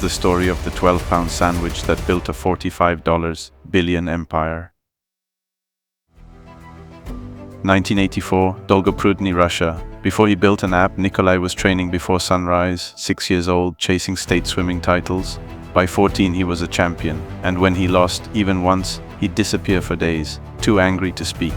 The story of the 12-pound sandwich that built a $45 billion empire. 1984, Dolgoprudny, Russia. Before he built an app, Nikolay was training before sunrise, 6 years old, chasing state swimming titles. By 14, he was a champion, and when he lost, even once, he'd disappear for days, too angry to speak.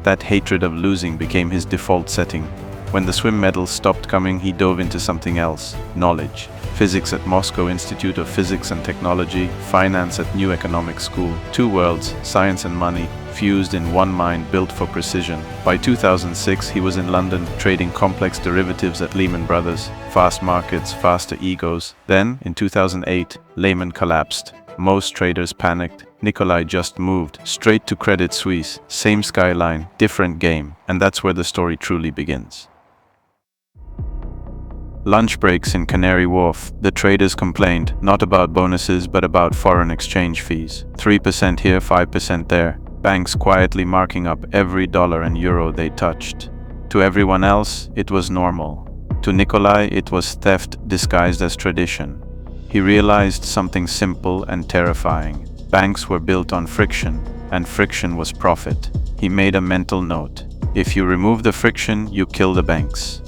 That hatred of losing became his default setting. When the swim medals stopped coming, he dove into something else: knowledge. Physics at Moscow Institute of Physics and Technology, finance at New Economics School. Two worlds, science and money, fused in one mind built for precision. By 2006, he was in London, trading complex derivatives at Lehman Brothers. Fast markets, faster egos. Then, in 2008, Lehman collapsed. Most traders panicked. Nikolay just moved straight to Credit Suisse. Same skyline, different game. And that's where the story truly begins. Lunch breaks in Canary Wharf. The traders complained, not about bonuses but about foreign exchange fees. 3% here, 5% there. Banks quietly marking up every dollar and euro they touched. To everyone else, it was normal. To Nikolay, it was theft disguised as tradition. He realized something simple and terrifying. Banks were built on friction, and friction was profit. He made a mental note. If you remove the friction, you kill the banks.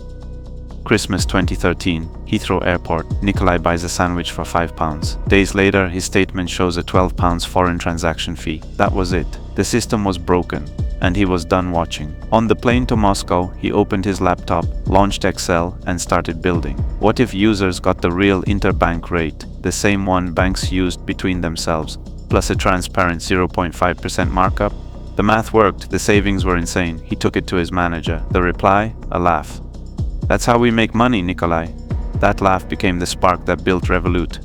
Christmas 2013, Heathrow Airport. Nikolay buys a sandwich for £5. Days later, his statement shows a £12 foreign transaction fee. That was it. The system was broken, and he was done watching. On the plane to Moscow, he opened his laptop, launched Excel, and started building. What if users got the real interbank rate, the same one banks used between themselves, plus a transparent 0.5% markup? The math worked, the savings were insane. He took it to his manager. The reply? A laugh. "That's how we make money, Nikolay." That laugh became the spark that built Revolut.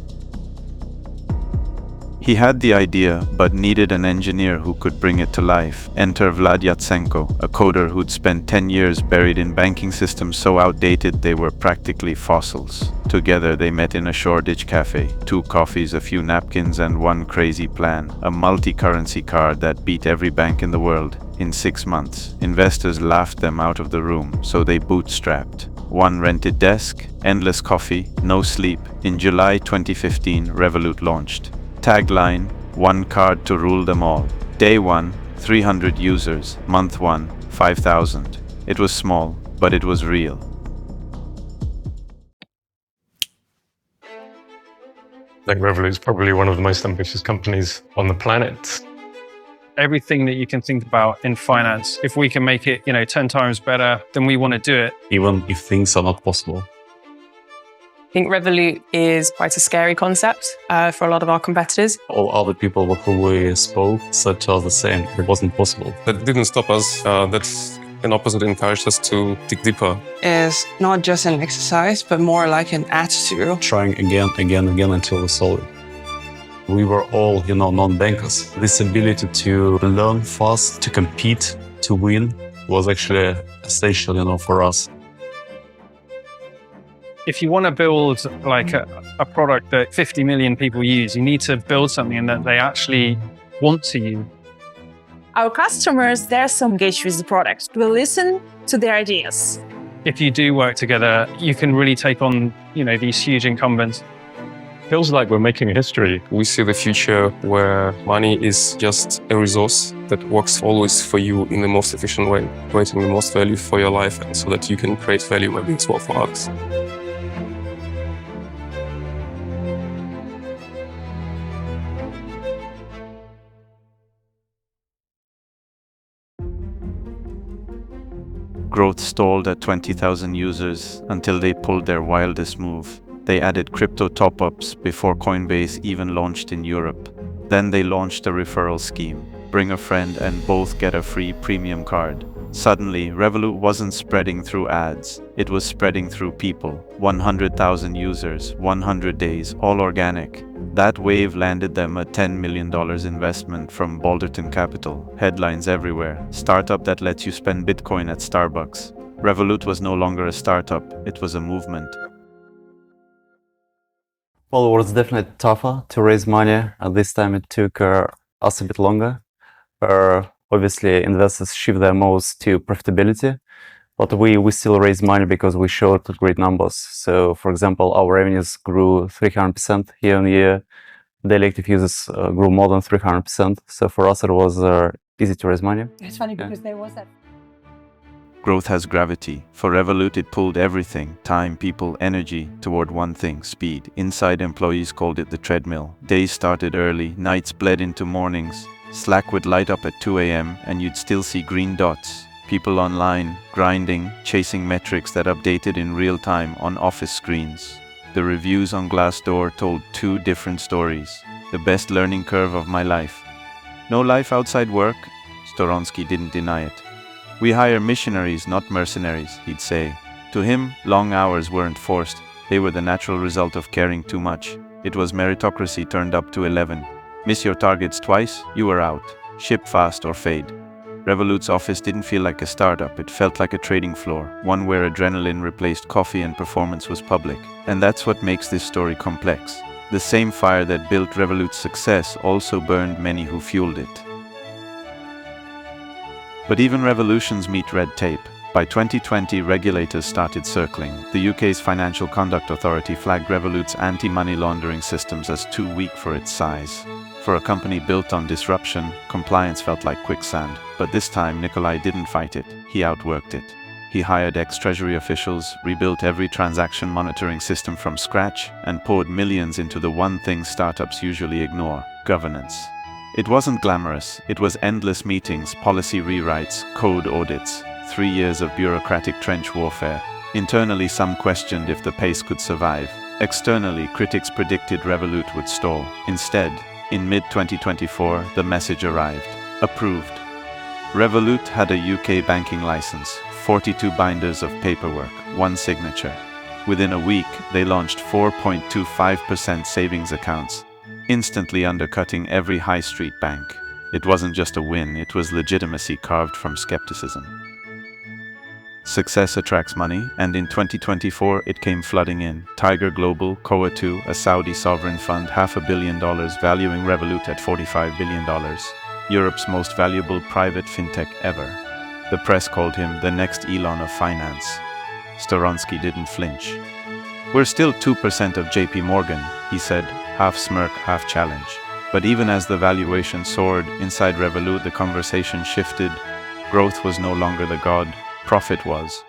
He had the idea, but needed an engineer who could bring it to life. Enter Vlad Yatsenko, a coder who'd spent 10 years buried in banking systems so outdated they were practically fossils. Together they met in a Shoreditch cafe. 2 coffees, a few napkins, and one crazy plan. A multi-currency card that beat every bank in the world. In 6 months, investors laughed them out of the room, so they bootstrapped. One rented desk, endless coffee, no sleep. In July 2015, Revolut launched. Tagline: one card to rule them all. Day 1, 300 users. Month 1, 5,000. It was small, but it was real. Revolut is probably one of the most ambitious companies on the planet. Everything that you can think about in finance, if we can make it, 10 times better, then we want to do it. Even if things are not possible. I think Revolut is quite a scary concept for a lot of our competitors. All other people with whom we spoke said to us the same. It wasn't possible. That didn't stop us. That's an opposite encouraged us to dig deeper. Is not just an exercise, but more like an attitude. Trying again until we solve it. We were all, non-bankers. This ability to learn fast, to compete, to win was actually essential, for us. If you want to build like a product that 50 million people use, you need to build something that they actually want to use. Our customers, they're so engaged with the product. We listen to their ideas. If you do work together, you can really take on, these huge incumbents. Feels like we're making history. We see the future where money is just a resource that works always for you in the most efficient way, creating the most value for your life, and so that you can create value maybe as well for others. Growth stalled at 20,000 users until they pulled their wildest move. They added crypto top-ups before Coinbase even launched in Europe. Then they launched a referral scheme. Bring a friend and both get a free premium card. Suddenly, Revolut wasn't spreading through ads. It was spreading through people. 100,000 users, 100 days, all organic. That wave landed them a $10 million investment from Balderton Capital. Headlines everywhere. Startup that lets you spend Bitcoin at Starbucks. Revolut was no longer a startup, it was a movement. Well, it was definitely tougher to raise money. At this time, it took us a bit longer. Obviously, investors shift their most to profitability. But we still raise money because we showed great numbers. So, for example, our revenues grew 300% year on year. Daily active users grew more than 300%. So for us, it was easy to raise money. It's funny because there was that. Growth has gravity. For Revolut, it pulled everything, time, people, energy, toward one thing, speed. Inside employees called it the treadmill. Days started early, nights bled into mornings. Slack would light up at 2 a.m. and you'd still see green dots. People online, grinding, chasing metrics that updated in real time on office screens. The reviews on Glassdoor told two different stories. The best learning curve of my life. No life outside work? Storonsky didn't deny it. We hire missionaries, not mercenaries, he'd say. To him, long hours weren't forced. They were the natural result of caring too much. It was meritocracy turned up to 11. Miss your targets twice, you were out. Ship fast or fade. Revolut's office didn't feel like a startup, it felt like a trading floor, one where adrenaline replaced coffee and performance was public. And that's what makes this story complex. The same fire that built Revolut's success also burned many who fueled it. But even revolutions meet red tape. By 2020, regulators started circling. The UK's Financial Conduct Authority flagged Revolut's anti-money laundering systems as too weak for its size. For a company built on disruption, compliance felt like quicksand. But this time, Nikolay didn't fight it. He outworked it. He hired ex-Treasury officials, rebuilt every transaction monitoring system from scratch, and poured millions into the one thing startups usually ignore: governance. It wasn't glamorous. It was endless meetings, policy rewrites, code audits, 3 years of bureaucratic trench warfare. Internally, some questioned if the pace could survive. Externally, critics predicted Revolut would stall. Instead, in mid-2024, the message arrived. Approved. Revolut had a UK banking license, 42 binders of paperwork, 1 signature. Within a week, they launched 4.25% savings accounts, instantly undercutting every high street bank. It wasn't just a win, it was legitimacy carved from skepticism. Success attracts money, and in 2024 it came flooding in. Tiger Global, Coa2, a Saudi sovereign fund, $500 million, valuing Revolut at $45 billion. Europe's most valuable private fintech ever. The press called him the next Elon of finance. Storonsky didn't flinch. We're still 2% of JP Morgan, he said, half smirk, half challenge. But even as the valuation soared, inside Revolut the conversation shifted. Growth was no longer the god, profit was.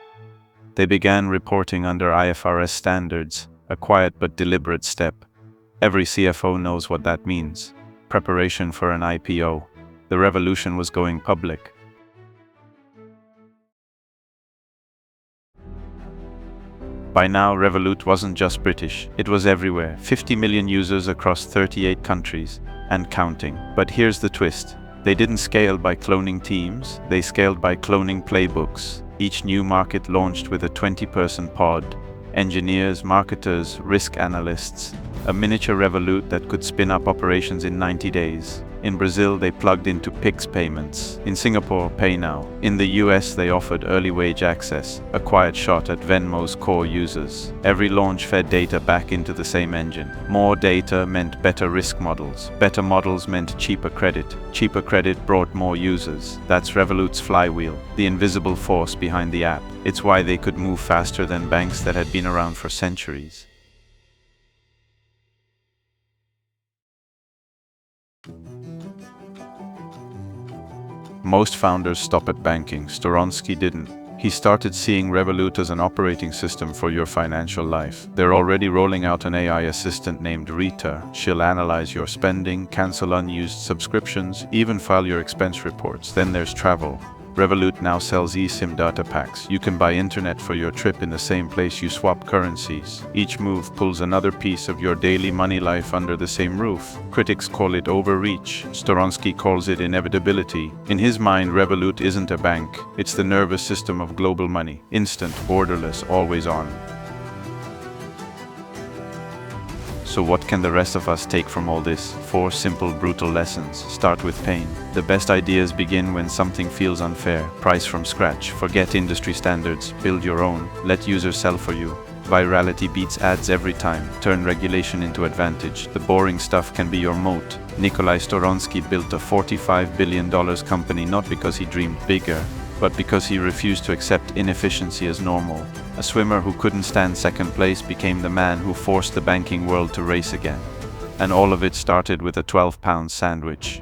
They began reporting under IFRS standards, a quiet but deliberate step. Every CFO knows what that means. Preparation for an IPO. The revolution was going public. By now, Revolut wasn't just British, it was everywhere. 50 million users across 38 countries, and counting. But here's the twist. They didn't scale by cloning teams, they scaled by cloning playbooks. Each new market launched with a 20-person pod. Engineers, marketers, risk analysts. A miniature Revolut that could spin up operations in 90 days. In Brazil, they plugged into Pix payments. In Singapore, Pay Now. In the US, they offered early wage access, a quiet shot at Venmo's core users. Every launch fed data back into the same engine. More data meant better risk models. Better models meant cheaper credit. Cheaper credit brought more users. That's Revolut's flywheel, the invisible force behind the app. It's why they could move faster than banks that had been around for centuries. Most founders stop at banking. Storonsky didn't. He started seeing Revolut as an operating system for your financial life. They're already rolling out an AI assistant named Rita. She'll analyze your spending, cancel unused subscriptions, even file your expense reports. Then there's travel. Revolut now sells eSIM data packs. You can buy internet for your trip in the same place you swap currencies. Each move pulls another piece of your daily money life under the same roof. Critics call it overreach. Storonsky calls it inevitability. In his mind, Revolut isn't a bank. It's the nervous system of global money. Instant, borderless, always on. So what can the rest of us take from all this? 4 simple, brutal lessons. Start with pain. The best ideas begin when something feels unfair. Price from scratch. Forget industry standards. Build your own. Let users sell for you. Virality beats ads every time. Turn regulation into advantage. The boring stuff can be your moat. Nikolay Storonsky built a $45 billion company not because he dreamed bigger, but because he refused to accept inefficiency as normal. A swimmer who couldn't stand second place became the man who forced the banking world to race again. And all of it started with a £12 sandwich.